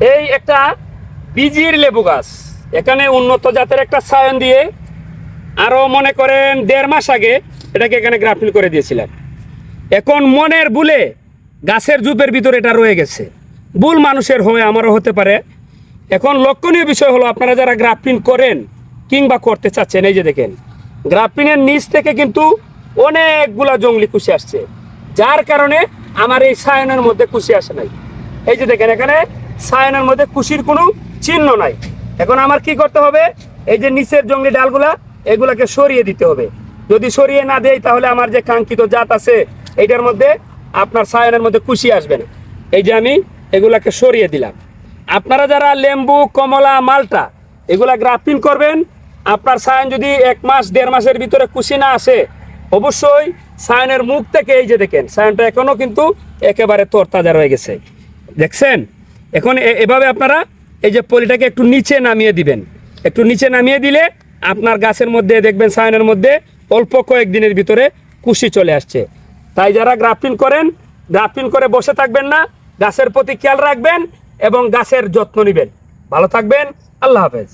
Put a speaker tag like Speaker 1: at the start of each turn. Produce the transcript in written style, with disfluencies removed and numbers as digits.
Speaker 1: এই একটা বিজির লেবু গাছ, এখানে উন্নত জাতের একটা সায়ন দিয়ে আরও মনে করেন 1.5 মাস আগে এটাকে এখানে গ্রাফটিং করে দিয়েছিলাম। এখন মনের ভুলে গাছের জুপের ভিতরে এটা রয়ে গেছে। ভুল মানুষের হয়, আমারও হতে পারে। এখন লক্ষণীয় বিষয় হলো, আপনারা যারা গ্রাফটিং করেন কিংবা করতে চাচ্ছেন, এই যে দেখেন গ্রাফটিংয়ের নিচ থেকে কিন্তু অনেকগুলা জংলি কুশি আসছে, যার কারণে আমার এই সায়নের মধ্যে কুশি আসে নাই। এই যে দেখেন এখানে সায়নের মধ্যে কুশির কোনো চিহ্ন নাই। এখন আমার কি করতে হবে, এই যে নিচের জংলি ডালগুলা এগুলাকে সরিয়ে দিতে হবে। যদি সরিয়ে না দেই তাহলে আমার যে কাঙ্ক্ষিত জাত আছে এইটার মধ্যে আপনার সায়নের মধ্যে কুশি আসবে না। এই যে আমি এগুলাকে সরিয়ে দিলাম। আপনারা যারা লেম্বু, কমলা, মালটা এগুলা গ্রাফটিং করবেন, আপনার সায়ন যদি 1 মাস 1.5 মাসের ভিতরে কুশি না আসে, অবশ্যই সায়নের মুখ থেকে এই যে দেখেন সায়নটা এখনো কিন্তু একেবারে তরতাজা রয়ে গেছে, দেখছেন। এখন এভাবে আপনারা এই যে পলিটাকে একটু নিচে নামিয়ে দিবেন। একটু নিচে নামিয়ে দিলে আপনার গাছের মধ্যে দেখবেন সায়নের মধ্যে অল্প কয়েকদিনের ভিতরে কুশি চলে আসছে। তাই যারা গ্রাফটিং করেন, গ্রাফটিং করে বসে থাকবেন না, গাছের প্রতি খেয়াল রাখবেন এবং গাছের যত্ন নেবেন। ভালো থাকবেন, আল্লাহ হাফেজ।